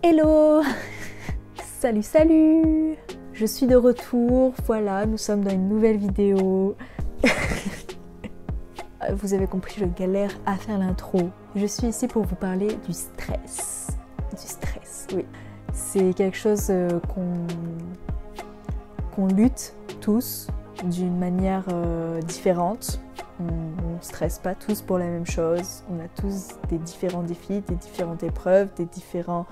Hello. Salut, salut. Je suis de retour, voilà, nous sommes dans une nouvelle vidéo. Vous avez compris, je galère à faire l'intro. Je suis ici pour vous parler du stress. Du stress, oui. C'est quelque chose qu'on lutte tous d'une manière différente. On ne stresse pas tous pour la même chose. On a tous des différents défis, des différentes épreuves, des différentes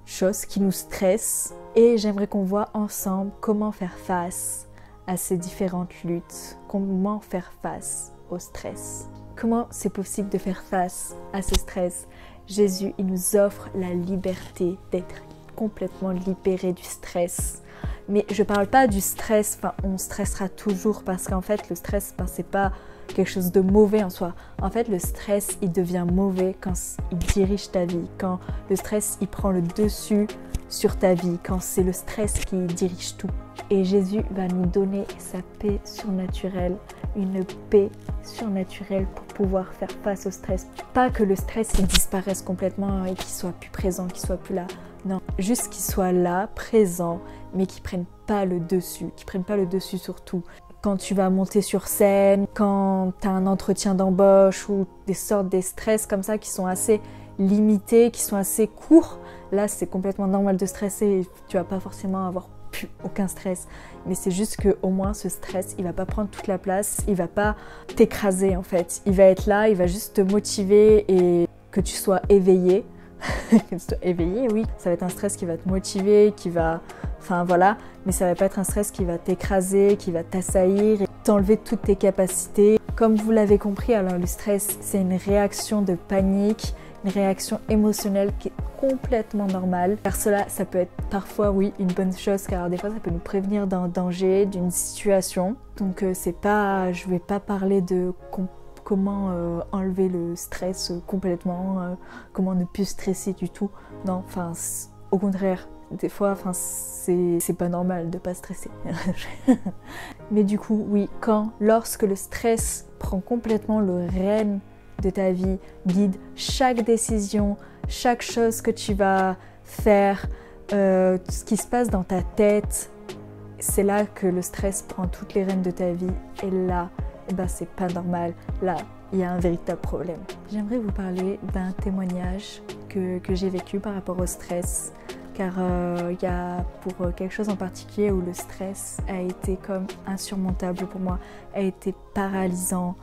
choses qui nous stressent. Et j'aimerais qu'on voit ensemble comment faire face à ces différentes luttes. Comment faire face au stress. Comment c'est possible de faire face à ce stress? Jésus, il nous offre la liberté d'être complètement libéré du stress. Mais je parle pas du stress, enfin on stressera toujours parce qu'en fait le stress, c'est pas quelque chose de mauvais en soi. En fait le stress il devient mauvais quand il dirige ta vie, quand le stress il prend le dessus sur ta vie, quand c'est le stress qui dirige tout. Et Jésus va nous donner sa paix surnaturelle, une paix surnaturelle pour pouvoir faire face au stress. Pas que le stress il disparaisse complètement et qu'il soit plus présent, qu'il soit plus là. Non, juste qu'il soit là, présent, mais qu'il prenne pas le dessus, sur tout. Quand tu vas monter sur scène, quand tu as un entretien d'embauche ou des sortes de stress comme ça qui sont assez limités, qui sont assez courts, là c'est complètement normal de stresser et tu vas pas forcément avoir plus aucun stress. Mais c'est juste qu'au moins ce stress, il va pas prendre toute la place, il va pas t'écraser en fait. Il va être là, il va juste te motiver et que tu sois éveillé. Que tu sois éveillé, oui. Ça va être un stress qui va te motiver, qui va... Enfin voilà, mais ça va pas être un stress qui va t'écraser, qui va t'assaillir et t'enlever toutes tes capacités. Comme vous l'avez compris, alors le stress, c'est une réaction de panique, une réaction émotionnelle qui est complètement normale. Car cela, ça peut être parfois, oui, une bonne chose, car des fois, ça peut nous prévenir d'un danger, d'une situation. Donc c'est pas... Je vais pas parler de... comment enlever le stress complètement, comment ne plus stresser du tout. Non, enfin, au contraire, des fois, enfin, c'est pas normal de pas stresser. Mais du coup, oui, lorsque le stress prend complètement le règne de ta vie, guide chaque décision, chaque chose que tu vas faire, ce qui se passe dans ta tête, c'est là que le stress prend toutes les rênes de ta vie. Et là, eh ben, c'est pas normal. Là, il y a un véritable problème. J'aimerais vous parler d'un témoignage que j'ai vécu par rapport au stress. Car il y a pour quelque chose en particulier où le stress a été comme insurmontable pour moi, a été paralysant.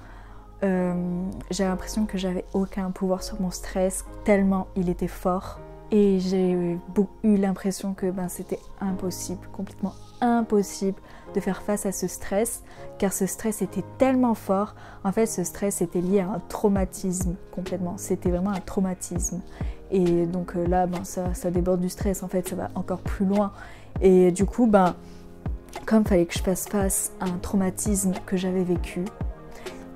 J'ai l'impression que j'avais aucun pouvoir sur mon stress, tellement il était fort. Et j'ai eu l'impression que c'était impossible, complètement impossible de faire face à ce stress, car ce stress était tellement fort. En fait, ce stress était lié à un traumatisme complètement. C'était vraiment un traumatisme. Et donc là, ça déborde du stress. En fait, ça va encore plus loin. Et du coup, comme il fallait que je fasse face à un traumatisme que j'avais vécu,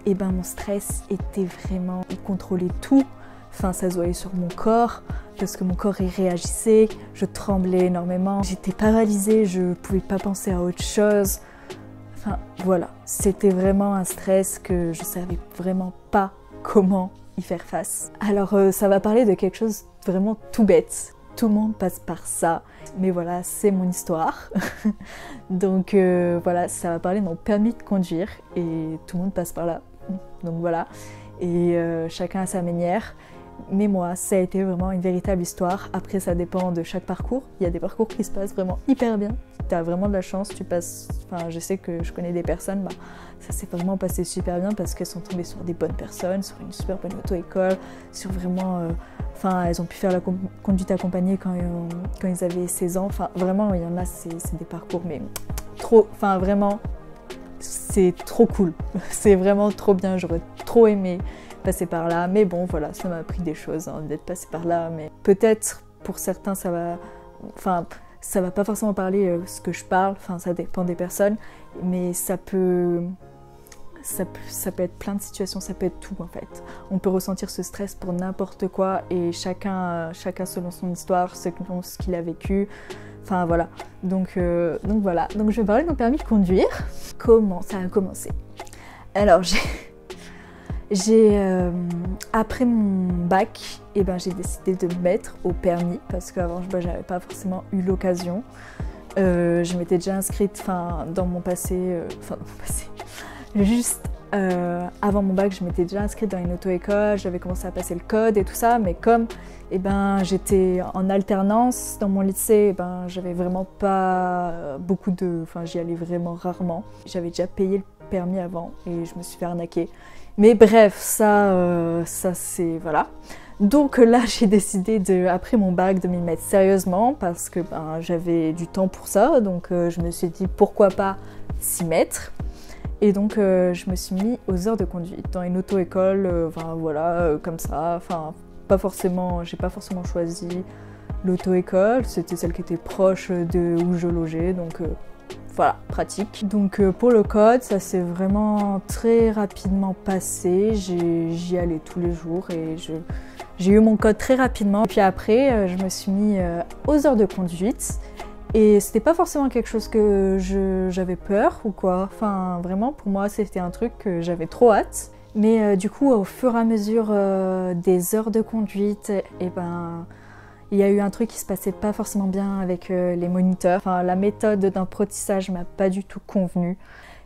et mon stress était vraiment... Il contrôlait tout. Enfin, ça se voyait sur mon corps, parce que mon corps y réagissait, je tremblais énormément, j'étais paralysée, je pouvais pas penser à autre chose. Enfin, voilà, c'était vraiment un stress que je savais vraiment pas comment y faire face. Alors, ça va parler de quelque chose de vraiment tout bête. Tout le monde passe par ça, mais voilà, c'est mon histoire. Donc voilà, ça va parler de mon permis de conduire, et tout le monde passe par là. Donc voilà, et chacun à sa manière. Mais moi, ça a été vraiment une véritable histoire. Après, ça dépend de chaque parcours. Il y a des parcours qui se passent vraiment hyper bien. Tu as vraiment de la chance, tu passes... Enfin, je sais que je connais des personnes, ça s'est vraiment passé super bien parce qu'elles sont tombées sur des bonnes personnes, sur une super bonne auto-école, sur vraiment... Enfin, elles ont pu faire la conduite accompagnée quand ils avaient 16 ans. Enfin, vraiment, il y en a, c'est des parcours, mais trop... Enfin, vraiment, c'est trop cool. C'est vraiment trop bien. J'aurais trop aimé passer par là, mais bon voilà, ça m'a appris des choses d'être passé par là, mais peut-être pour certains ça va, enfin ça va pas forcément parler ce que je parle, enfin ça dépend des personnes, mais ça peut être plein de situations, ça peut être tout en fait. On peut ressentir ce stress pour n'importe quoi et chacun selon son histoire, selon ce qu'il a vécu. Enfin voilà, donc voilà, donc je vais parler de mon permis de conduire. Comment ça a commencé? Alors Après mon bac, eh ben, j'ai décidé de me mettre au permis parce qu'avant j'avais pas forcément eu l'occasion. Je m'étais déjà inscrite dans mon passé, juste avant mon bac, je m'étais déjà inscrite dans une auto-école, j'avais commencé à passer le code et tout ça, mais comme j'étais en alternance dans mon lycée, j'avais vraiment pas beaucoup de... j'y allais vraiment rarement. J'avais déjà payé le permis avant et je me suis fait arnaquer. Mais bref, ça c'est... voilà. Donc là, j'ai décidé, après mon bac, de m'y mettre sérieusement parce que j'avais du temps pour ça. Donc je me suis dit, pourquoi pas s'y mettre. Et donc je me suis mis aux heures de conduite dans une auto-école, comme ça. J'ai pas forcément choisi l'auto-école, c'était celle qui était proche de où je logeais, donc voilà, pratique. Donc pour le code, ça s'est vraiment très rapidement passé, j'y allais tous les jours et j'ai eu mon code très rapidement. Et puis après, je me suis mis aux heures de conduite. Et c'était pas forcément quelque chose que j'avais peur ou quoi. Vraiment, pour moi, c'était un truc que j'avais trop hâte. Mais du coup, au fur et à mesure des heures de conduite, il y a eu un truc qui se passait pas forcément bien avec les moniteurs. La méthode d'apprentissage m'a pas du tout convenu.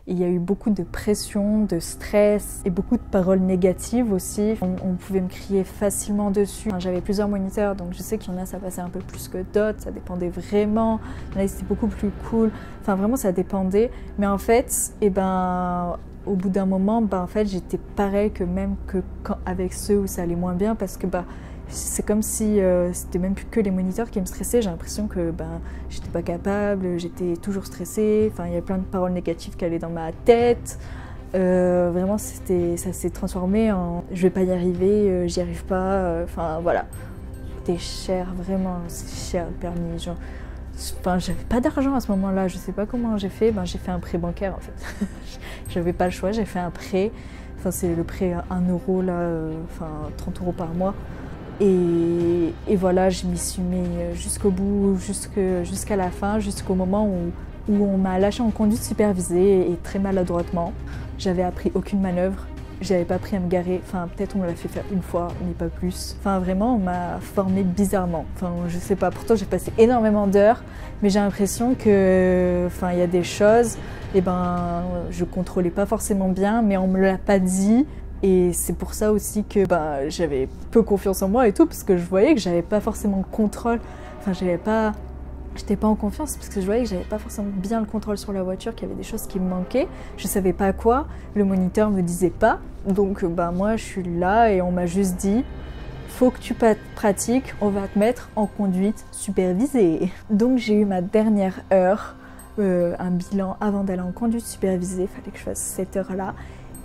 Il y a eu beaucoup de pression, de stress et beaucoup de paroles négatives aussi. On pouvait me crier facilement dessus. J'avais plusieurs moniteurs, donc je sais qu'il y en a, ça passait un peu plus que d'autres, ça dépendait vraiment. Il y en a, c'était beaucoup plus cool. Vraiment, ça dépendait. Mais en fait, au bout d'un moment, en fait, j'étais pareil que même avec ceux où ça allait moins bien parce que c'est comme si c'était même plus que les moniteurs qui me stressaient. J'ai l'impression que j'étais pas capable, j'étais toujours stressée. Il y avait plein de paroles négatives qui allaient dans ma tête. Vraiment, ça s'est transformé en je vais pas y arriver, j'y arrive pas. Voilà. C'était cher, vraiment, c'est cher le permis. J'avais pas d'argent à ce moment-là, je sais pas comment j'ai fait. J'ai fait un prêt bancaire en fait. J'avais pas le choix, j'ai fait un prêt. C'est le prêt à 1 euro, là, 30 € par mois. Et voilà, je m'y suis mis jusqu'au bout, jusqu'à la fin, jusqu'au moment où on m'a lâché en conduite supervisée et très maladroitement. J'avais appris aucune manœuvre, j'avais pas appris à me garer, peut-être on me l'a fait faire une fois, mais pas plus. Vraiment, on m'a formée bizarrement. Je sais pas, pourtant j'ai passé énormément d'heures, mais j'ai l'impression que, il y a des choses, je contrôlais pas forcément bien, mais on me l'a pas dit. Et c'est pour ça aussi que j'avais peu confiance en moi et tout, parce que je voyais que j'avais pas forcément le contrôle. J'étais pas en confiance parce que je voyais que j'avais pas forcément bien le contrôle sur la voiture, qu'il y avait des choses qui me manquaient. Je savais pas quoi, le moniteur me disait pas. Donc moi je suis là et on m'a juste dit faut que tu pratiques, on va te mettre en conduite supervisée. Donc j'ai eu ma dernière heure, un bilan avant d'aller en conduite supervisée, il fallait que je fasse cette heure-là.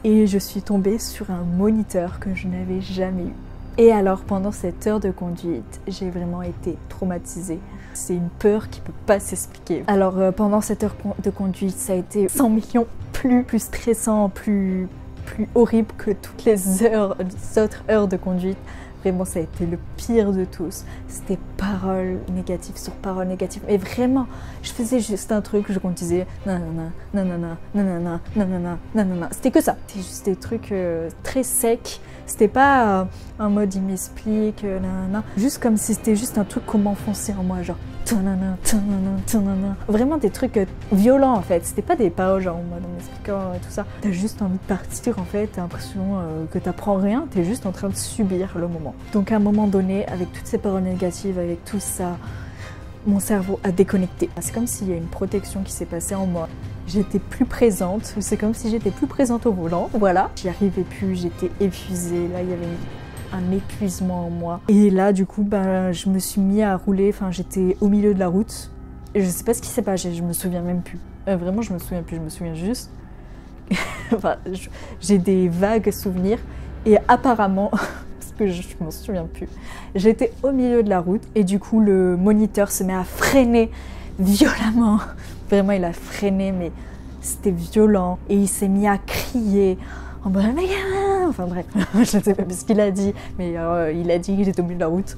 Et je suis tombée sur un moniteur que je n'avais jamais eu. Et alors, pendant cette heure de conduite, j'ai vraiment été traumatisée. C'est une peur qui ne peut pas s'expliquer. Alors, pendant cette heure de conduite, ça a été 100 millions plus stressant, plus horrible que toutes les autres heures de conduite. Vraiment, ça a été le pire de tous. C'était paroles négatives sur paroles négatives. Mais vraiment, je faisais juste un truc, je conduisais nanana, nanana, nanana, nanana, nanana. C'était que ça. C'était juste des trucs très secs. C'était pas un mode il m'explique, nanana. Juste comme si c'était juste un truc qu'on m'enfonçait en moi, genre tanana, tanana, tanana. Vraiment des trucs violents en fait. C'était pas des paroles genre en mode en m'expliquant et tout ça. T'as juste envie de partir en fait. T'as l'impression que t'apprends rien. T'es juste en train de subir le moment. Donc à un moment donné, avec toutes ces paroles négatives, avec tout ça, mon cerveau a déconnecté. C'est comme s'il y a une protection qui s'est passée en moi. J'étais plus présente, c'est comme si j'étais plus présente au volant, voilà. J'y arrivais plus, j'étais épuisée, là il y avait un épuisement en moi. Et là du coup, je me suis mis à rouler, j'étais au milieu de la route. Et je sais pas ce qui s'est passé, je me souviens même plus. Vraiment je me souviens plus, je me souviens juste... j'ai des vagues souvenirs et apparemment... parce que je m'en souviens plus. J'étais au milieu de la route et du coup le moniteur se met à freiner violemment. Vraiment il a freiné mais c'était violent et il s'est mis à crier en mode mais enfin bref, je ne sais pas ce qu'il a dit mais il a dit que j'étais au milieu de la route.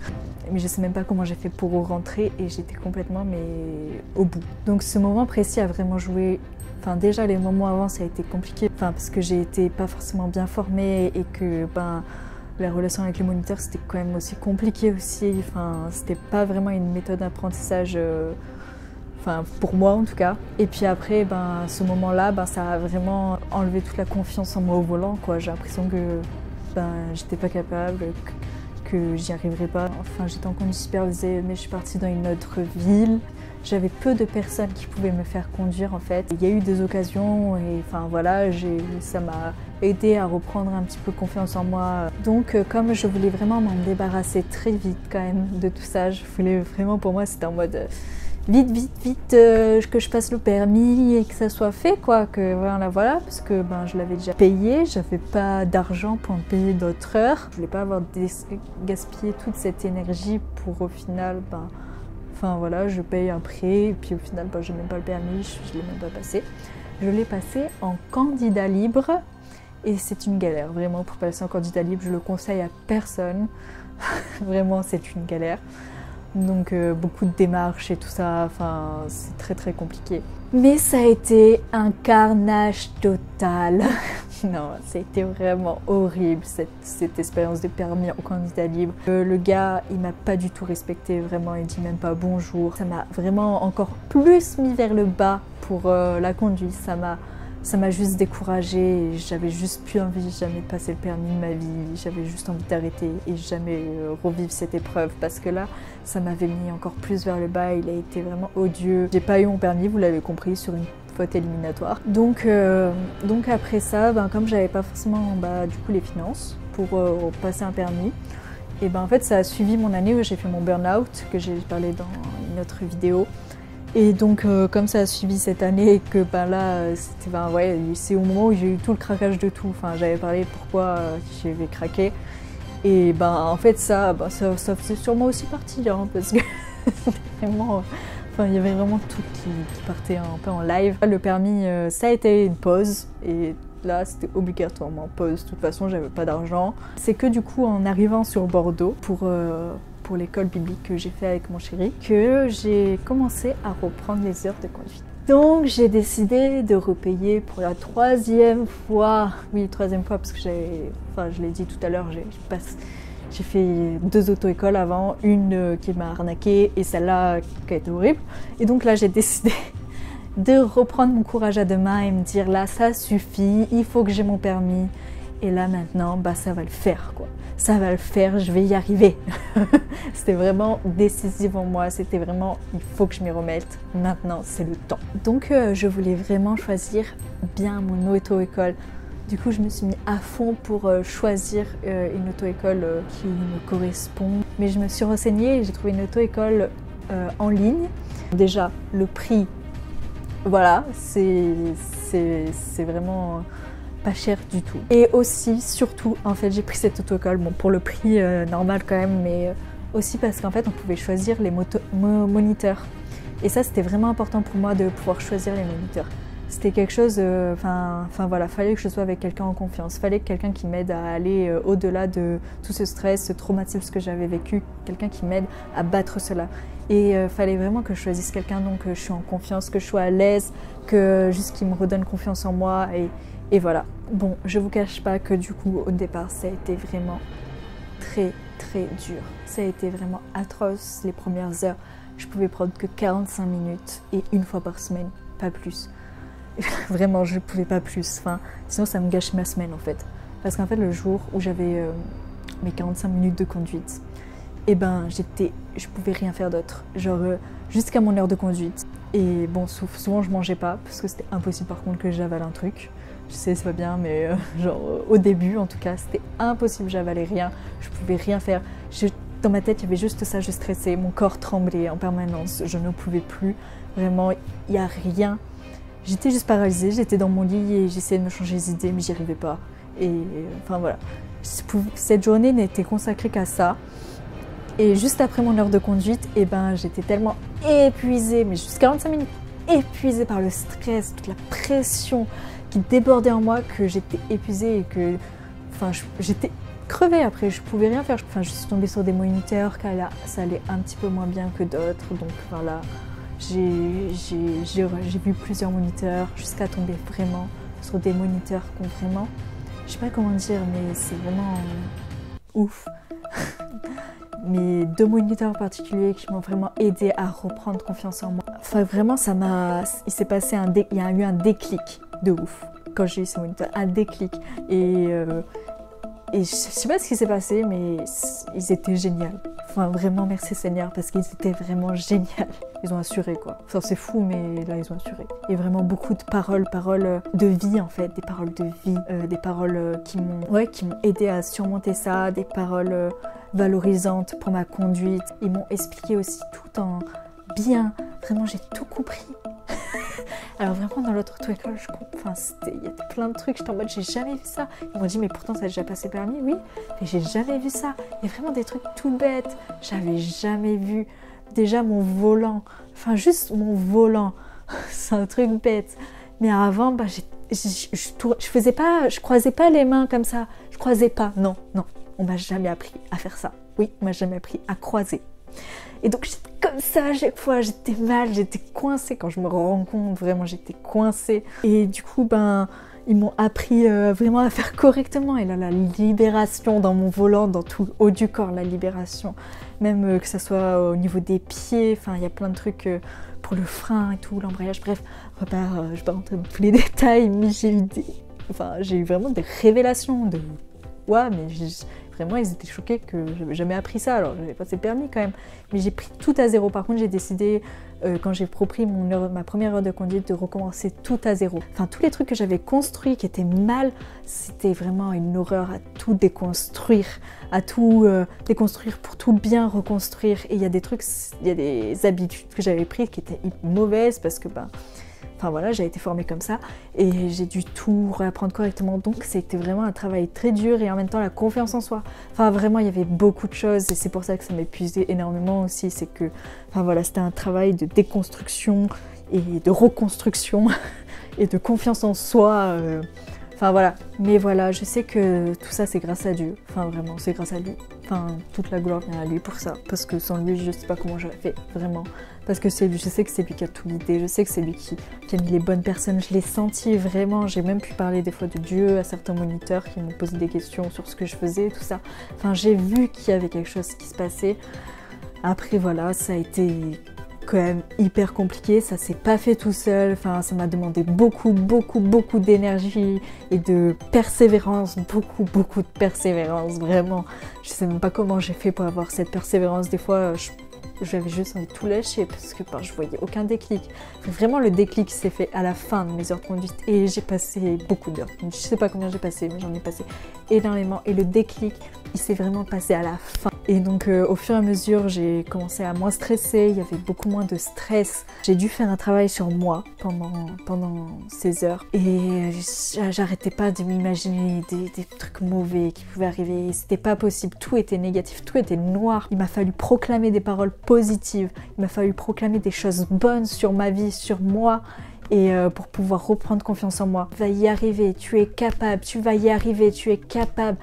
Mais je sais même pas comment j'ai fait pour rentrer et j'étais complètement au bout. Donc ce moment précis a vraiment joué Enfin, déjà les moments avant ça a été compliqué, enfin, parce que j'ai été pas forcément bien formée et que la relation avec les moniteurs c'était quand même aussi compliqué aussi. Enfin, c'était pas vraiment une méthode d'apprentissage, enfin pour moi en tout cas. Et puis après, ce moment-là, ça a vraiment enlevé toute la confiance en moi au volant, quoi. J'ai l'impression que j'étais pas capable, que j'y arriverais pas. Enfin, j'étais en conduite supervisée, mais je suis partie dans une autre ville. J'avais peu de personnes qui pouvaient me faire conduire en fait. Il y a eu des occasions et enfin voilà, ça m'a aidé à reprendre un petit peu confiance en moi. Donc comme je voulais vraiment m'en débarrasser très vite quand même de tout ça, je voulais vraiment, pour moi c'était en mode vite que je passe le permis et que ça soit fait quoi, que voilà, parce que je l'avais déjà payé, j'avais pas d'argent pour me payer d'autres heures. Je voulais pas avoir gaspillé toute cette énergie pour au final enfin voilà, je paye un prêt et puis au final j'ai même pas le permis, je l'ai même pas passé. Je l'ai passé en candidat libre et c'est une galère vraiment pour passer en candidat libre, je le conseille à personne. Vraiment c'est une galère. Donc beaucoup de démarches et tout ça, enfin c'est très compliqué. Mais ça a été un carnage total. Non, ça a été vraiment horrible cette expérience de permis en candidat libre. Le gars, il m'a pas du tout respecté, vraiment, il dit même pas bonjour. Ça m'a vraiment encore plus mis vers le bas pour la conduite. Ça m'a juste découragée et j'avais juste plus envie jamais de passer le permis de ma vie. J'avais juste envie d'arrêter et jamais revivre cette épreuve parce que là, ça m'avait mis encore plus vers le bas. Il a été vraiment odieux. J'ai pas eu mon permis, vous l'avez compris, sur une faute éliminatoire. Donc après ça, comme j'avais pas forcément du coup les finances pour passer un permis, et en fait ça a suivi mon année où j'ai fait mon burn-out, que j'ai parlé dans une autre vidéo. Et donc comme ça a suivi cette année et que là c'était c'est au moment où j'ai eu tout le craquage de tout. Enfin j'avais parlé pourquoi j'avais craqué. Et en fait ça faisait sûrement aussi partie hein, parce que vraiment enfin il y avait vraiment tout qui partait un peu en live. Le permis ça a été une pause et là c'était obligatoirement pause. De toute façon j'avais pas d'argent. C'est que du coup en arrivant sur Bordeaux pour l'école biblique que j'ai fait avec mon chéri, que j'ai commencé à reprendre les heures de conduite. Donc j'ai décidé de repayer pour la troisième fois, parce que je l'ai dit tout à l'heure, j'ai fait 2 auto-écoles avant, une qui m'a arnaquée et celle-là qui a été horrible. Et donc là j'ai décidé de reprendre mon courage à deux mains et me dire là ça suffit, il faut que j'ai mon permis. Et là maintenant, ça va le faire quoi. Ça va le faire, je vais y arriver. C'était vraiment décisif en moi, c'était vraiment, il faut que je m'y remette. Maintenant, c'est le temps. Donc je voulais vraiment choisir bien mon auto-école. Du coup, je me suis mis à fond pour choisir une auto-école qui me correspond. Mais je me suis renseignée et j'ai trouvé une auto-école en ligne. Déjà, le prix, voilà, c'est vraiment pas cher du tout. Et aussi, surtout, en fait, j'ai pris cette auto-école, pour le prix normal quand même, mais aussi parce qu'en fait, on pouvait choisir les moniteurs. Et ça, c'était vraiment important pour moi de pouvoir choisir les moniteurs. C'était quelque chose, voilà, fallait que je sois avec quelqu'un en confiance, fallait quelqu'un qui m'aide à aller au-delà de tout ce stress, ce traumatisme que j'avais vécu, quelqu'un qui m'aide à battre cela. Et fallait vraiment que je choisisse quelqu'un dont je suis en confiance, que je sois à l'aise, juste qui me redonne confiance en moi et voilà. Bon, je vous cache pas que du coup, au départ, ça a été vraiment très dur. Ça a été vraiment atroce les premières heures. Je pouvais prendre que 45 minutes et une fois par semaine, pas plus. Vraiment, je ne pouvais pas plus. Enfin, sinon, ça me gâche ma semaine en fait. Parce qu'en fait, le jour où j'avais mes 45 minutes de conduite, je pouvais rien faire d'autre. Genre, jusqu'à mon heure de conduite. Et bon, souvent, je mangeais pas parce que c'était impossible par contre que j'avale un truc. Je sais, c'est pas bien, mais au début, en tout cas, c'était impossible. J'avalais rien. Je pouvais rien faire. Dans ma tête, il y avait juste ça. Je stressais. Mon corps tremblait en permanence. Je ne pouvais plus. Vraiment, il n'y a rien. J'étais juste paralysée, j'étais dans mon lit et j'essayais de me changer les idées, mais j'y arrivais pas. Et enfin voilà, cette journée n'était consacrée qu'à ça. Et juste après mon heure de conduite, j'étais tellement épuisée, mais juste 45 minutes, épuisée par le stress, toute la pression qui débordait en moi, que j'étais épuisée et que j'étais crevée après, je pouvais rien faire. Je suis tombée sur des moniteurs, ça allait un petit peu moins bien que d'autres, donc voilà. J'ai vu plusieurs moniteurs jusqu'à tomber vraiment sur des moniteurs qui ont vraiment, je sais pas comment dire, mais c'est vraiment ouf. Mais 2 moniteurs en particulier qui m'ont vraiment aidé à reprendre confiance en moi. Enfin vraiment il y a eu un déclic de ouf quand j'ai eu ces moniteurs, un déclic. Et je sais pas ce qui s'est passé, mais ils étaient géniaux. Enfin vraiment merci Seigneur parce qu'ils étaient vraiment géniaux. Ils ont assuré quoi. Enfin c'est fou mais là ils ont assuré. Et vraiment beaucoup de paroles de vie en fait, des paroles de vie, des paroles qui m'ont aidé à surmonter ça, des paroles valorisantes pour ma conduite. Ils m'ont expliqué aussi tout en bien. Vraiment j'ai tout compris. Alors vraiment dans l'autre école, il y a plein de trucs, j'étais en mode j'ai jamais vu ça. Ils m'ont dit mais pourtant ça a déjà passé permis, oui, mais j'ai jamais vu ça. Il y a vraiment des trucs tout bêtes, j'avais jamais vu. Déjà mon volant, enfin juste mon volant, c'est un truc bête. Mais avant, je croisais pas les mains comme ça, je croisais pas, non, on m'a jamais appris à faire ça. Oui, on m'a jamais appris à croiser. Et donc j'étais comme ça à chaque fois, j'étais mal, j'étais coincée. Quand je me rends compte, vraiment j'étais coincée. Et du coup, ils m'ont appris vraiment à faire correctement. Et là, la libération dans mon volant, dans tout le haut du corps, la libération. Même que ça soit au niveau des pieds, enfin il y a plein de trucs pour le frein et tout, l'embrayage. Bref, je vais pas rentrer dans tous les détails, mais j'ai eu vraiment des révélations de... Ouais, mais vraiment, ils étaient choqués que j'avais jamais appris ça. Alors, j'avais passé le permis quand même. Mais j'ai pris tout à zéro. Par contre, j'ai décidé, quand j'ai repris ma première heure de conduite, de recommencer tout à zéro. Enfin, tous les trucs que j'avais construits qui étaient mal, c'était vraiment une horreur à tout déconstruire. À tout déconstruire pour tout bien reconstruire. Et il y a des habitudes que j'avais prises qui étaient mauvaises parce que, enfin voilà, j'ai été formée comme ça et j'ai dû tout réapprendre correctement. Donc c'était vraiment un travail très dur et en même temps la confiance en soi. Enfin vraiment, il y avait beaucoup de choses et c'est pour ça que ça m'épuisait énormément aussi. C'est que, enfin voilà, c'était un travail de déconstruction et de reconstruction et de confiance en soi. Enfin voilà, mais voilà, je sais que tout ça c'est grâce à Dieu. Enfin vraiment, c'est grâce à lui. Enfin, toute la gloire vient à lui pour ça. Parce que sans lui, je sais pas comment j'aurais fait, vraiment. Parce que c'est lui, je sais que c'est lui qui a tout guidé, je sais que c'est lui qui a mis les bonnes personnes. Je l'ai senti vraiment, j'ai même pu parler des fois de Dieu à certains moniteurs qui m'ont posé des questions sur ce que je faisais, tout ça. Enfin, j'ai vu qu'il y avait quelque chose qui se passait. Après voilà, ça a été quand même hyper compliqué, ça s'est pas fait tout seul, enfin ça m'a demandé beaucoup d'énergie et de persévérance, beaucoup de persévérance, vraiment. Je sais même pas comment j'ai fait pour avoir cette persévérance, des fois j'avais juste envie de tout lâcher parce que je voyais aucun déclic. Vraiment le déclic s'est fait à la fin de mes heures de conduite et j'ai passé beaucoup d'heures. Je sais pas combien j'ai passé, mais j'en ai passé énormément et le déclic il s'est vraiment passé à la fin. Et donc au fur et à mesure j'ai commencé à moins stresser, il y avait beaucoup moins de stress. J'ai dû faire un travail sur moi pendant ces heures et j'arrêtais pas de m'imaginer des trucs mauvais qui pouvaient arriver. C'était pas possible, tout était négatif, tout était noir. Il m'a fallu proclamer des paroles positives, il m'a fallu proclamer des choses bonnes sur ma vie, sur moi. Et pour pouvoir reprendre confiance en moi. Tu vas y arriver, tu es capable, tu vas y arriver, tu es capable.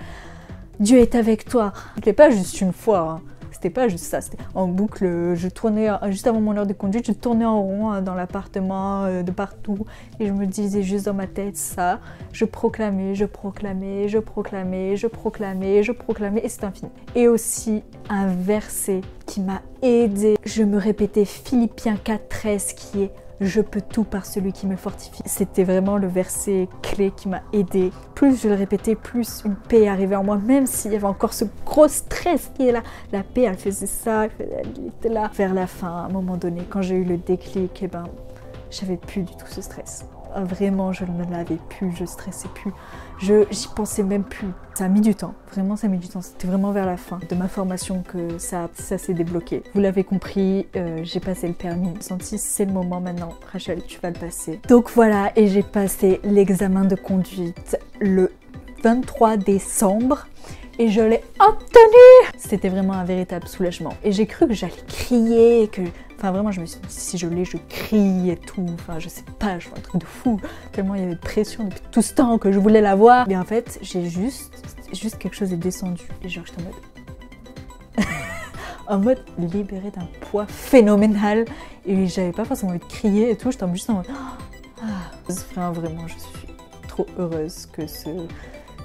Dieu est avec toi. C'était pas juste une fois, hein. C'était pas juste ça, c'était en boucle. Je tournais, juste avant mon heure de conduite, je tournais en rond dans l'appartement, de partout. Et je me disais juste dans ma tête ça. Je proclamais, et c'est infini. Et aussi un verset qui m'a aidée. Je me répétais Philippiens 4:13 qui est je peux tout par celui qui me fortifie. C'était vraiment le verset clé qui m'a aidée. Plus je le répétais, plus une paix arrivait en moi, même s'il y avait encore ce gros stress qui est là. La paix, elle faisait ça, elle était là. Vers la fin, à un moment donné, quand j'ai eu le déclic, j'avais plus du tout ce stress. Vraiment, je ne l'avais plus, je stressais plus, j'y pensais même plus. Ça a mis du temps, vraiment ça a mis du temps. C'était vraiment vers la fin de ma formation que ça s'est débloqué. Vous l'avez compris, j'ai passé le permis. J'ai senti c'est le moment maintenant, Rachel, tu vas le passer. Donc voilà, et j'ai passé l'examen de conduite le 23 décembre. Et je l'ai obtenu! C'était vraiment un véritable soulagement. Et j'ai cru que j'allais crier, Enfin vraiment, je me suis dit, si je l'ai, je crie et tout. Enfin, je sais pas, je fais un truc de fou. Tellement il y avait de pression depuis tout ce temps que je voulais l'avoir. Mais en fait, j'ai juste quelque chose est descendu. Et genre, j'étais en mode... en mode libérée d'un poids phénoménal. Et j'avais pas forcément envie de crier et tout, j'étais juste en mode vraiment, je suis trop heureuse que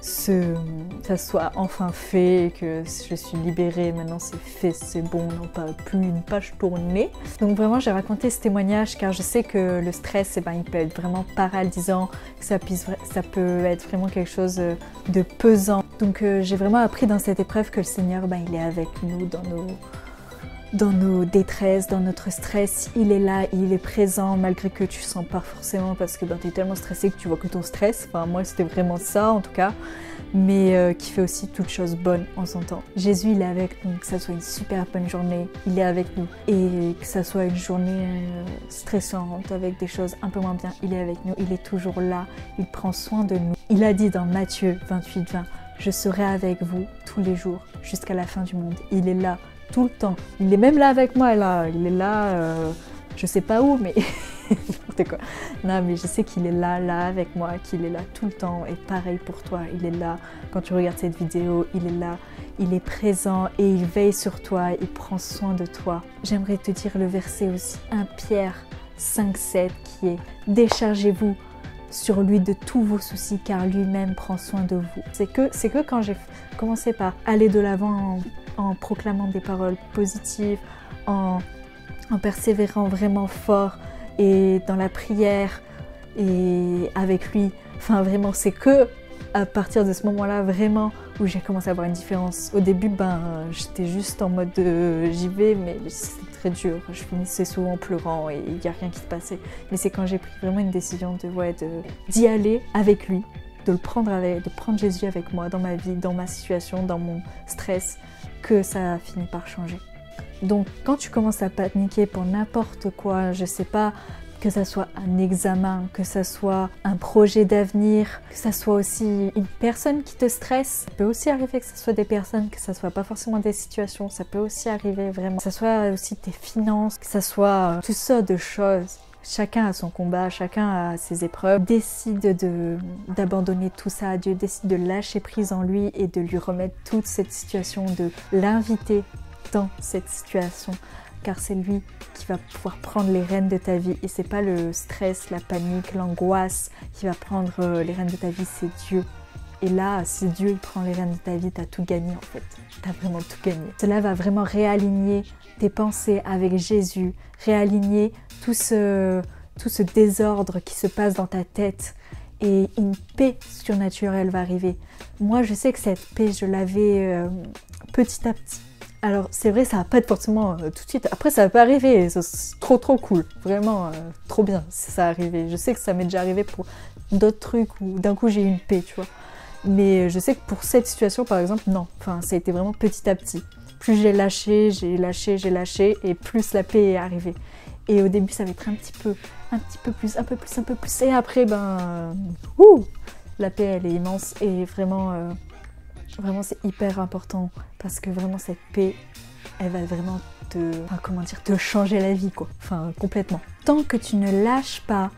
ça soit enfin fait, que je suis libérée, maintenant c'est fait, c'est bon, on n'en parle plus, une page tournée. Donc vraiment j'ai raconté ce témoignage car je sais que le stress, il peut être vraiment paralysant, que ça peut être vraiment quelque chose de pesant. Donc j'ai vraiment appris dans cette épreuve que le Seigneur, il est avec nous dans nos détresses, dans notre stress, il est là, il est présent malgré que tu ne sens pas forcément parce que tu es tellement stressé que tu vois que ton stress. Enfin moi c'était vraiment ça en tout cas, mais qui fait aussi toutes choses bonnes en son temps. Jésus il est avec nous, que ça soit une super bonne journée, il est avec nous. Et que ça soit une journée stressante avec des choses un peu moins bien, il est avec nous, il est toujours là, il prend soin de nous. Il a dit dans Matthieu 28:20, je serai avec vous tous les jours jusqu'à la fin du monde. Il est là tout le temps. Il est même là avec moi, là. Il est là, je sais pas où, mais n'importe quoi. Non, mais je sais qu'il est là avec moi, qu'il est là tout le temps. Et pareil pour toi, il est là. Quand tu regardes cette vidéo, il est là. Il est présent et il veille sur toi. Il prend soin de toi. J'aimerais te dire le verset aussi, 1 Pierre 5:7, qui est « Déchargez-vous sur lui de tous vos soucis, car lui-même prend soin de vous. » C'est que quand j'ai commencé par aller de l'avant en proclamant des paroles positives, en persévérant vraiment fort et dans la prière et avec lui, enfin vraiment c'est que à partir de ce moment-là vraiment où j'ai commencé à avoir une différence. Au début j'étais juste en mode j'y vais, mais c'était très dur, je finissais souvent en pleurant et il n'y a rien qui se passait. Mais c'est quand j'ai pris vraiment une décision d'y aller avec lui, de prendre Jésus avec moi dans ma vie, dans ma situation, dans mon stress, que ça a fini par changer. Donc quand tu commences à paniquer pour n'importe quoi, je sais pas, que ça soit un examen, que ça soit un projet d'avenir, que ça soit aussi une personne qui te stresse, ça peut aussi arriver que ce soit des personnes, que ça soit pas forcément des situations, ça peut aussi arriver vraiment, que ça soit aussi tes finances, que ça soit toutes sortes de choses. Chacun a son combat, chacun a ses épreuves. Décide d'abandonner tout ça à Dieu, décide de lâcher prise en lui et de lui remettre toute cette situation, de l'inviter dans cette situation. Car c'est lui qui va pouvoir prendre les rênes de ta vie. Et c'est pas le stress, la panique, l'angoisse qui va prendre les rênes de ta vie, c'est Dieu. Et là, si Dieu il prend les rênes de ta vie, t'as tout gagné en fait. T'as vraiment tout gagné. Cela va vraiment réaligner tes pensées avec Jésus, réaligner tout ce désordre qui se passe dans ta tête. Et une paix surnaturelle va arriver. Moi, je sais que cette paix, je l'avais petit à petit. Alors, c'est vrai, ça va pas être forcément tout de suite. Après, ça peut arriver. C'est trop cool. Vraiment, trop bien si ça arrivait. Je sais que ça m'est déjà arrivé pour d'autres trucs où d'un coup, j'ai eu une paix, tu vois. Mais je sais que pour cette situation, par exemple, non. Enfin, ça a été vraiment petit à petit. Plus j'ai lâché, et plus la paix est arrivée. Et au début, ça va être un petit peu plus. Et après, la paix, elle est immense. Et vraiment, c'est hyper important. Parce que vraiment, cette paix, elle va vraiment te changer la vie, quoi. Enfin, complètement. Tant que tu ne lâches pas,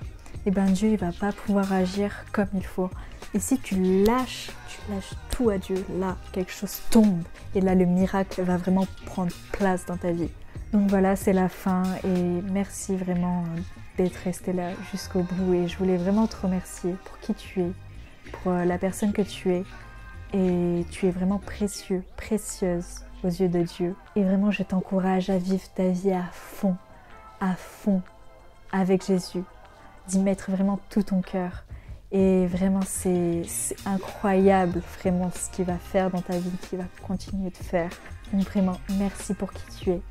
Dieu, il va pas pouvoir agir comme il faut. Et si tu lâches tout à Dieu, là, quelque chose tombe. Et là, le miracle va vraiment prendre place dans ta vie. Donc voilà, c'est la fin. Et merci vraiment d'être resté là jusqu'au bout. Et je voulais vraiment te remercier pour qui tu es, pour la personne que tu es. Et tu es vraiment précieux, précieuse aux yeux de Dieu. Et vraiment, je t'encourage à vivre ta vie à fond, avec Jésus. D'y mettre vraiment tout ton cœur. Et vraiment, c'est incroyable, vraiment, ce qu'il va faire dans ta vie, qu'il va continuer de faire. Donc vraiment, merci pour qui tu es.